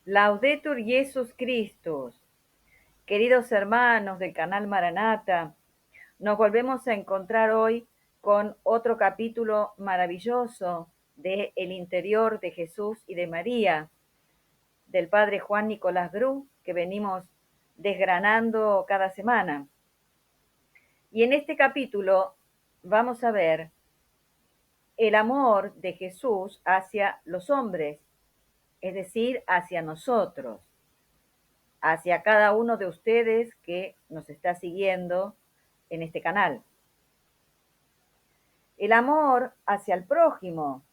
Laudetur Jesus Christus. Queridos hermanos del canal Maranata, nos volvemos a encontrar hoy con otro capítulo maravilloso de El interior de Jesús y de María, del padre Juan Nicolás Bru, que venimos desgranando cada semana. Y en este capítulo vamos a ver el amor de Jesús hacia los hombres, es decir, hacia nosotros, hacia cada uno de ustedes que nos está siguiendo en este canal. El amor hacia el prójimo,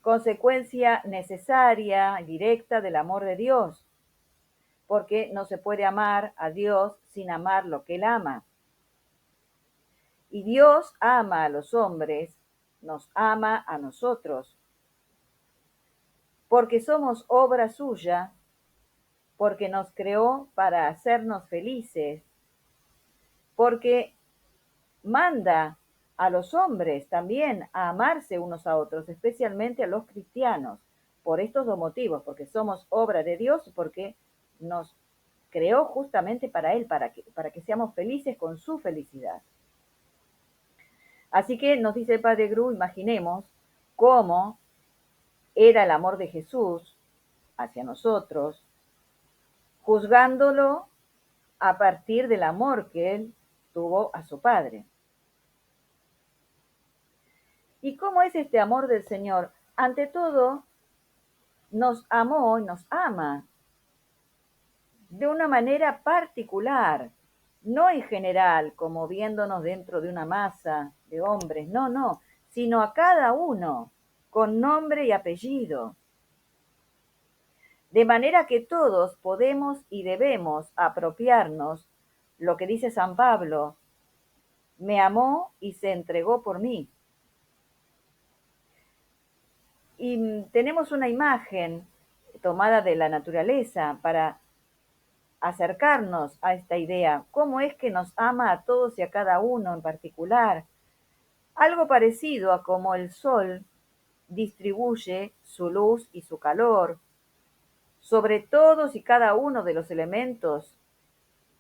consecuencia necesaria y directa del amor de Dios, porque no se puede amar a Dios sin amar lo que Él ama. Y Dios ama a los hombres, nos ama a nosotros, porque somos obra suya, porque nos creó para hacernos felices, porque manda a los hombres también a amarse unos a otros, especialmente a los cristianos, por estos dos motivos, porque somos obra de Dios, porque nos creó justamente para Él, para que seamos felices con su felicidad. Así que nos dice el Padre Gru, imaginemos cómo era el amor de Jesús hacia nosotros, juzgándolo a partir del amor que Él tuvo a su Padre. ¿Y cómo es este amor del Señor? Ante todo, nos amó y nos ama de una manera particular, no en general, como viéndonos dentro de una masa de hombres, no, sino a cada uno, con nombre y apellido. De manera que todos podemos y debemos apropiarnos lo que dice San Pablo: me amó y se entregó por mí. Y tenemos una imagen tomada de la naturaleza para acercarnos a esta idea. ¿Cómo es que nos ama a todos y a cada uno en particular? Algo parecido a como el sol distribuye su luz y su calor sobre todos y cada uno de los elementos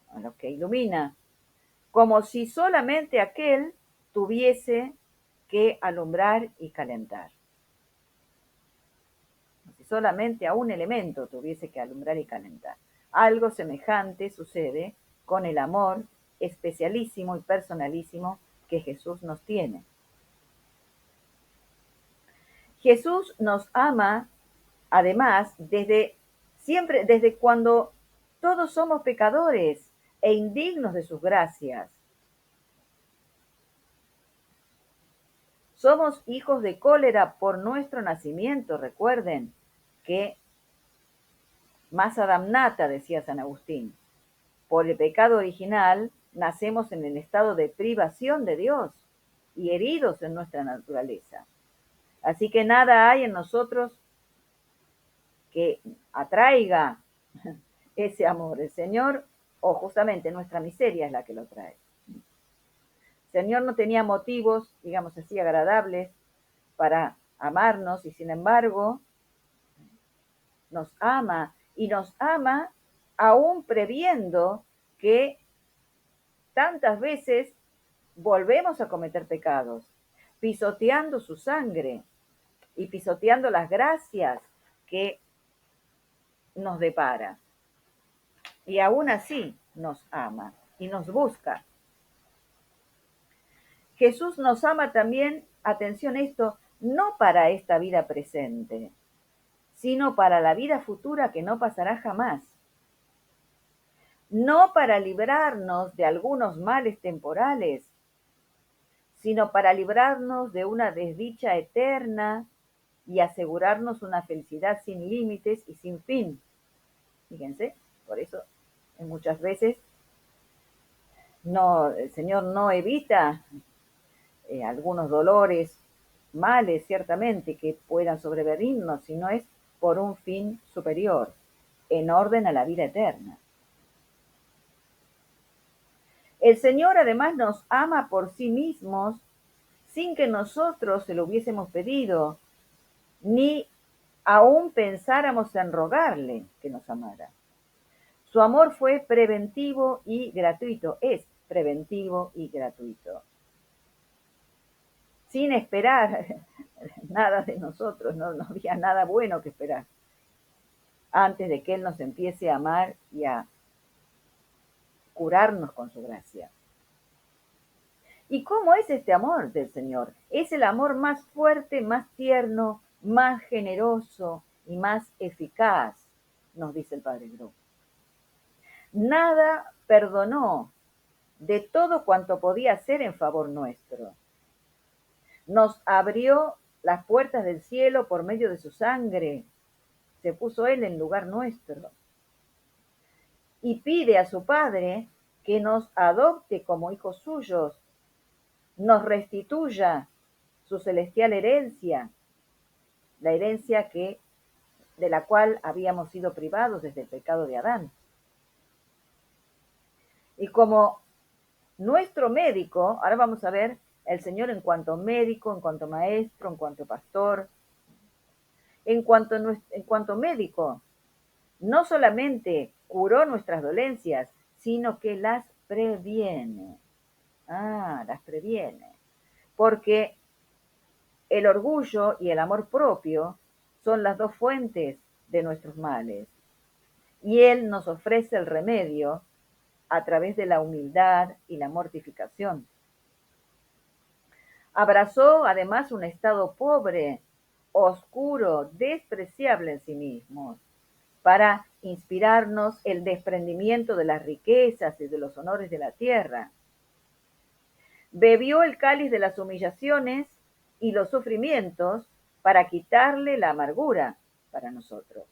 a los que ilumina, como si solamente aquel tuviese que alumbrar y calentar. Como si solamente a un elemento tuviese que alumbrar y calentar. Algo semejante sucede con el amor especialísimo y personalísimo que Jesús nos tiene. Jesús nos ama, además, siempre, desde cuando todos somos pecadores e indignos de sus gracias. Somos hijos de cólera por nuestro nacimiento, recuerden que masa damnata, decía San Agustín. Por el pecado original nacemos en el estado de privación de Dios y heridos en nuestra naturaleza. Así que nada hay en nosotros que atraiga ese amor. El Señor, o justamente nuestra miseria es la que lo trae. El Señor no tenía motivos, digamos así, agradables para amarnos y sin embargo nos ama y nos ama aún previendo que tantas veces volvemos a cometer pecados, pisoteando su sangre y pisoteando las gracias que nos depara. Y aún así nos ama y nos busca. Jesús nos ama también, atención a esto, no para esta vida presente, sino para la vida futura que no pasará jamás. No para librarnos de algunos males temporales, sino para librarnos de una desdicha eterna y asegurarnos una felicidad sin límites y sin fin. Fíjense, por eso muchas veces el Señor no evita algunos dolores, males ciertamente que puedan sobrevenirnos, sino es por un fin superior, en orden a la vida eterna. El Señor además nos ama por sí mismos sin que nosotros se lo hubiésemos pedido, ni aún pensáramos en rogarle que nos amara. Su amor fue preventivo y gratuito, es preventivo y gratuito. Sin esperar nada de nosotros, no había nada bueno que esperar antes de que Él nos empiece a amar y a curarnos con su gracia. ¿Y cómo es este amor del Señor? Es el amor más fuerte, más tierno, más generoso y más eficaz, nos dice el Padre Group. Nada perdonó de todo cuanto podía hacer en favor nuestro. Nos abrió las puertas del cielo por medio de su sangre. Se puso Él en lugar nuestro. Y pide a su Padre que nos adopte como hijos suyos, nos restituya su celestial herencia, la herencia de la cual habíamos sido privados desde el pecado de Adán. Y como nuestro médico, ahora vamos a ver el Señor en cuanto médico, en cuanto maestro, en cuanto pastor, en cuanto médico, no solamente curó nuestras dolencias, sino que las previene. Las previene. Porque el orgullo y el amor propio son las dos fuentes de nuestros males. Y Él nos ofrece el remedio a través de la humildad y la mortificación. Abrazó además un estado pobre, oscuro, despreciable en sí mismo, para inspirarnos el desprendimiento de las riquezas y de los honores de la tierra. Bebió el cáliz de las humillaciones y los sufrimientos para quitarle la amargura para nosotros.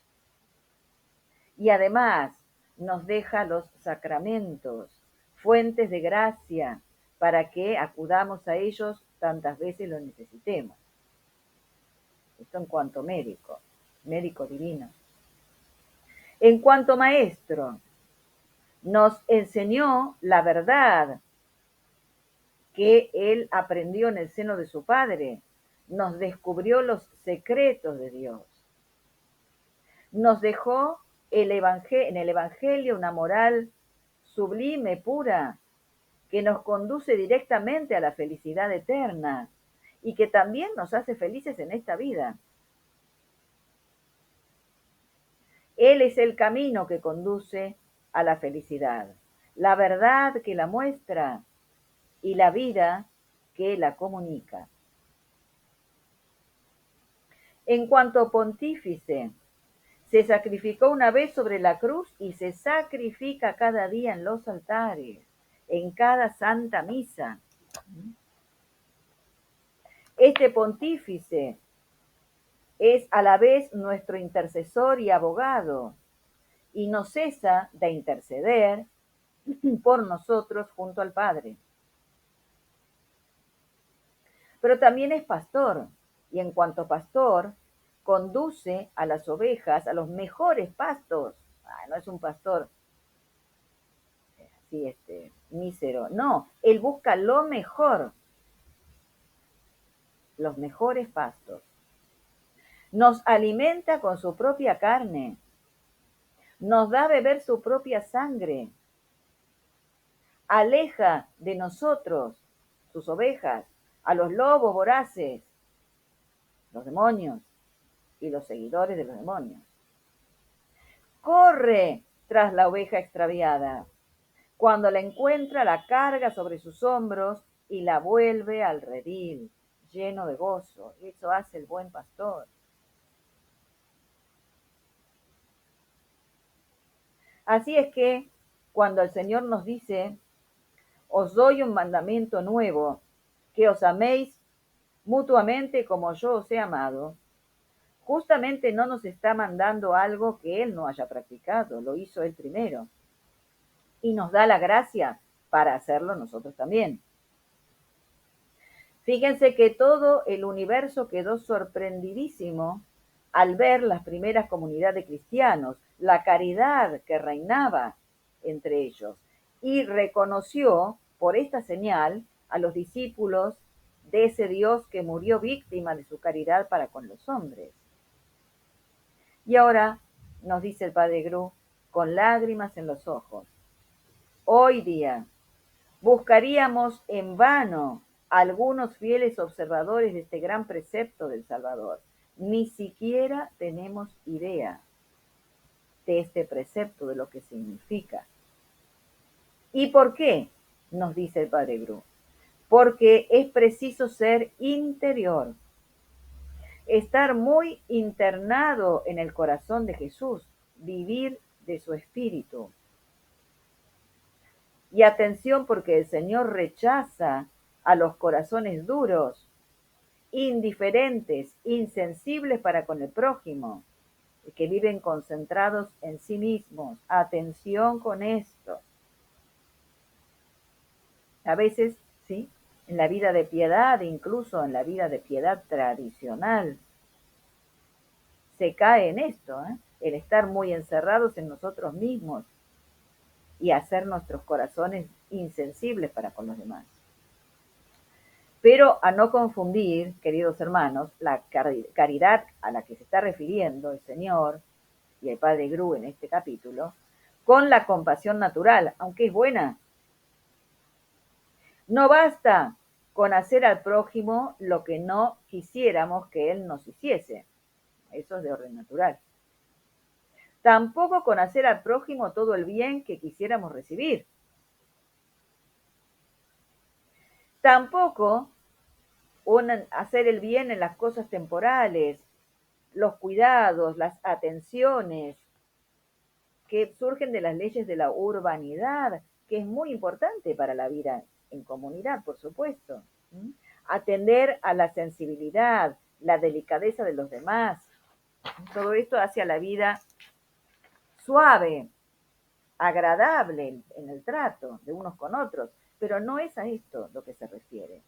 Y además nos deja los sacramentos, fuentes de gracia, para que acudamos a ellos tantas veces lo necesitemos. Esto en cuanto médico, médico divino. En cuanto maestro, nos enseñó la verdad que él aprendió en el seno de su padre, nos descubrió los secretos de Dios, nos dejó en el Evangelio una moral sublime, pura, que nos conduce directamente a la felicidad eterna y que también nos hace felices en esta vida. Él es el camino que conduce a la felicidad, la verdad que la muestra y la vida que la comunica. En cuanto pontífice, se sacrificó una vez sobre la cruz y se sacrifica cada día en los altares, en cada santa misa. Este pontífice es a la vez nuestro intercesor y abogado, y no cesa de interceder por nosotros junto al Padre. Pero también es pastor, y en cuanto pastor, conduce a las ovejas a los mejores pastos. No es un pastor así, mísero. No, él busca lo mejor, los mejores pastos. Nos alimenta con su propia carne, nos da a beber su propia sangre, aleja de nosotros, sus ovejas, a los lobos voraces, los demonios y los seguidores de los demonios. Corre tras la oveja extraviada. Cuando la encuentra, la carga sobre sus hombros y la vuelve al redil, lleno de gozo. Eso hace el buen pastor. Así es que cuando el Señor nos dice, os doy un mandamiento nuevo, que os améis mutuamente como yo os he amado, justamente no nos está mandando algo que Él no haya practicado, lo hizo Él primero. Y nos da la gracia para hacerlo nosotros también. Fíjense que todo el universo quedó sorprendidísimo al ver las primeras comunidades de cristianos, la caridad que reinaba entre ellos, y reconoció por esta señal a los discípulos de ese Dios que murió víctima de su caridad para con los hombres. Y ahora nos dice el padre Gru, con lágrimas en los ojos, hoy día buscaríamos en vano algunos fieles observadores de este gran precepto del Salvador. Ni siquiera tenemos idea de este precepto, de lo que significa. ¿Y por qué? Nos dice el padre Gru. Porque es preciso ser interior, estar muy internado en el corazón de Jesús, vivir de su espíritu. Y atención, porque el Señor rechaza a los corazones duros, indiferentes, insensibles para con el prójimo, que viven concentrados en sí mismos. Atención con esto. A veces, ¿sí? En la vida de piedad, incluso en la vida de piedad tradicional, se cae en esto, ¿eh? El estar muy encerrados en nosotros mismos y hacer nuestros corazones insensibles para con los demás. Pero a no confundir, queridos hermanos, la caridad a la que se está refiriendo el Señor y el Padre Gru en este capítulo, con la compasión natural, aunque es buena. No basta con hacer al prójimo lo que no quisiéramos que él nos hiciese. Eso es de orden natural. Tampoco con hacer al prójimo todo el bien que quisiéramos recibir. Tampoco hacer el bien en las cosas temporales, los cuidados, las atenciones que surgen de las leyes de la urbanidad, que es muy importante para la vida en comunidad, por supuesto. Atender a la sensibilidad, la delicadeza de los demás. Todo esto hacia la vida suave, agradable en el trato de unos con otros, pero no es a esto lo que se refiere.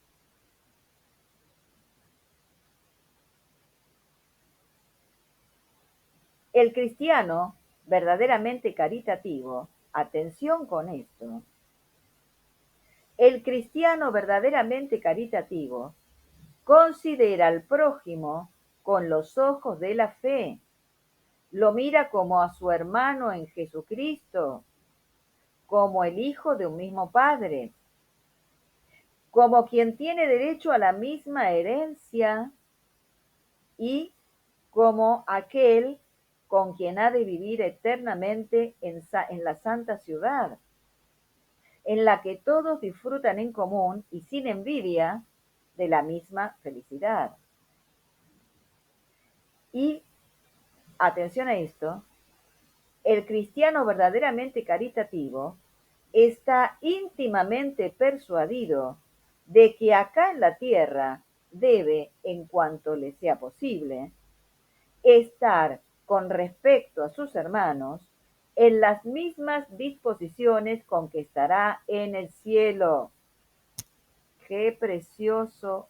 El cristiano verdaderamente caritativo, atención con esto, el cristiano verdaderamente caritativo considera al prójimo con los ojos de la fe, lo mira como a su hermano en Jesucristo, como el hijo de un mismo padre, como quien tiene derecho a la misma herencia y como aquel con quien ha de vivir eternamente en la santa ciudad, en la que todos disfrutan en común y sin envidia de la misma felicidad. Y atención a esto, el cristiano verdaderamente caritativo está íntimamente persuadido de que acá en la tierra debe, en cuanto le sea posible, estar con respecto a sus hermanos en las mismas disposiciones con que estará en el cielo. Qué precioso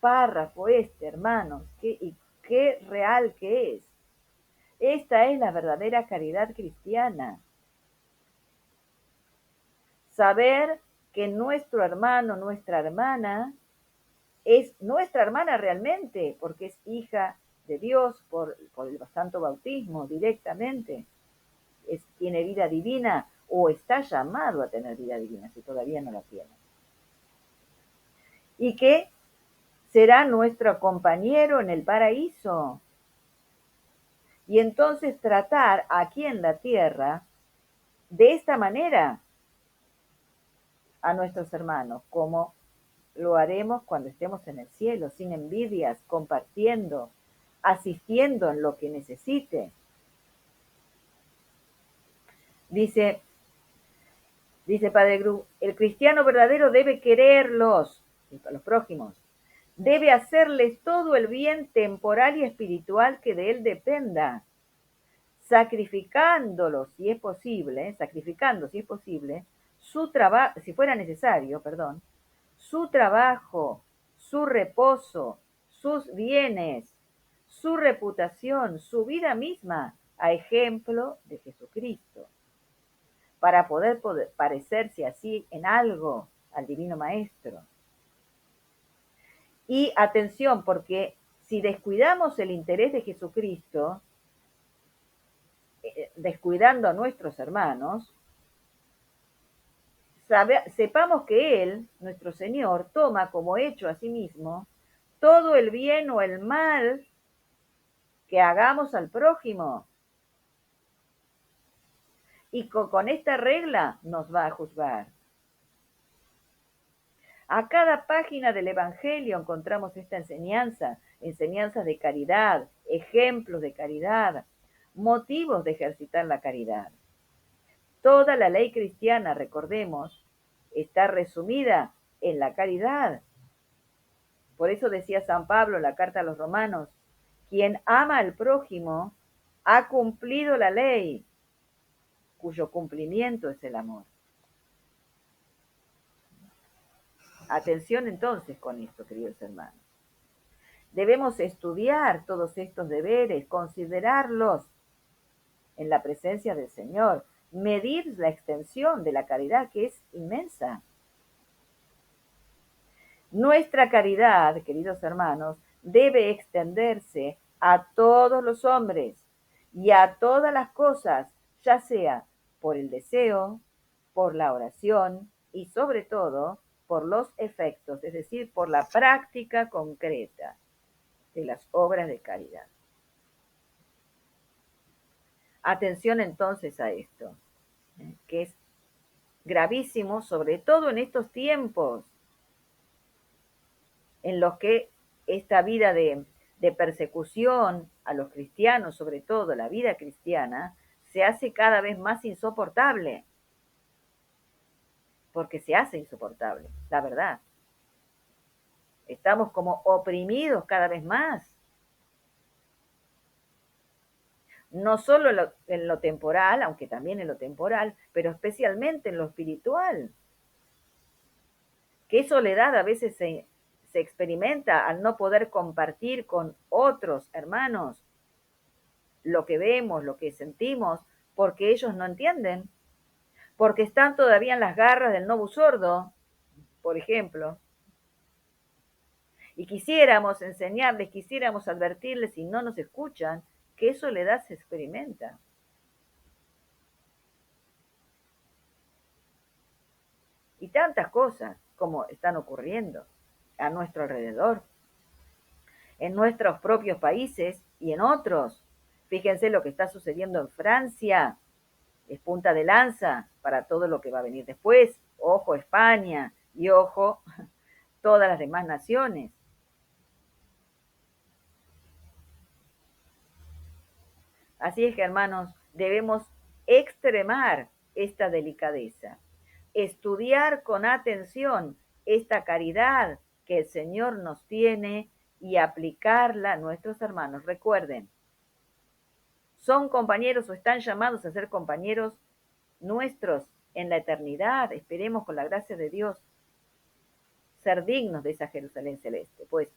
párrafo este, hermanos, y qué real que es. Esta es la verdadera caridad cristiana. Saber que nuestro hermano, nuestra hermana, es nuestra hermana realmente, porque es hija de Dios por el santo bautismo directamente, tiene vida divina o está llamado a tener vida divina si todavía no la tiene. Y que será nuestro compañero en el paraíso. Y entonces tratar aquí en la tierra de esta manera a nuestros hermanos, como lo haremos cuando estemos en el cielo, sin envidias, compartiendo, asistiendo en lo que necesite. Dice Padre Gru, el cristiano verdadero debe quererlos, a los prójimos, debe hacerles todo el bien temporal y espiritual que de él dependa, sacrificando, si es posible, su trabajo, si fuera necesario, perdón, su trabajo, su reposo, sus bienes, su reputación, su vida misma, a ejemplo de Jesucristo, para poder parecerse así en algo al Divino Maestro. Y atención, porque Si descuidamos el interés de Jesucristo, descuidando a nuestros hermanos, sepamos que Él, nuestro Señor, toma como hecho a sí mismo todo el bien o el mal que hagamos al prójimo. Y con esta regla nos va a juzgar. A cada página del Evangelio encontramos esta enseñanza, enseñanzas de caridad, ejemplos de caridad, motivos de ejercitar la caridad. Toda la ley cristiana, recordemos, está resumida en la caridad. Por eso decía San Pablo en la carta a los Romanos, quien ama al prójimo ha cumplido la ley, cuyo cumplimiento es el amor. Atención entonces con esto, queridos hermanos. Debemos estudiar todos estos deberes, considerarlos en la presencia del Señor, medir la extensión de la caridad que es inmensa. Nuestra caridad, queridos hermanos, debe extenderse a todos los hombres y a todas las cosas, ya sea por el deseo, por la oración y sobre todo por los efectos, es decir, por la práctica concreta de las obras de caridad. Atención entonces a esto, que es gravísimo, sobre todo en estos tiempos en los que esta vida de persecución a los cristianos, sobre todo la vida cristiana, se hace cada vez más insoportable, porque se hace insoportable, la verdad. Estamos como oprimidos cada vez más, no solo en lo temporal, aunque también en lo temporal, pero especialmente en lo espiritual. Qué soledad a veces se experimenta al no poder compartir con otros hermanos lo que vemos, lo que sentimos, porque ellos no entienden, porque están todavía en las garras del novo sordo, por ejemplo, y quisiéramos enseñarles, quisiéramos advertirles y no nos escuchan, qué soledad se experimenta. Y tantas cosas como están ocurriendo a nuestro alrededor, en nuestros propios países y en otros. Fíjense lo que está sucediendo en Francia, es punta de lanza para todo lo que va a venir después. Ojo España y ojo todas las demás naciones. Así es que, hermanos, debemos extremar esta delicadeza, estudiar con atención esta caridad que el Señor nos tiene y aplicarla a nuestros hermanos. Recuerden, son compañeros o están llamados a ser compañeros nuestros en la eternidad. Esperemos con la gracia de Dios ser dignos de esa Jerusalén celeste. Pues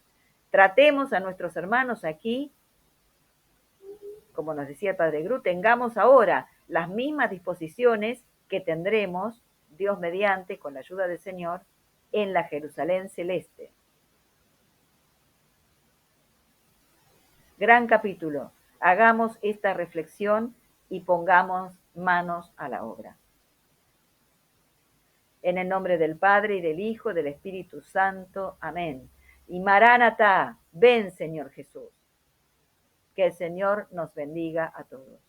tratemos a nuestros hermanos aquí, como nos decía el Padre Gru, tengamos ahora las mismas disposiciones que tendremos, Dios mediante, con la ayuda del Señor, en la Jerusalén celeste. Gran capítulo. Hagamos esta reflexión y pongamos manos a la obra. En el nombre del Padre, y del Hijo, y del Espíritu Santo. Amén. Y Maránata, ven Señor Jesús. Que el Señor nos bendiga a todos.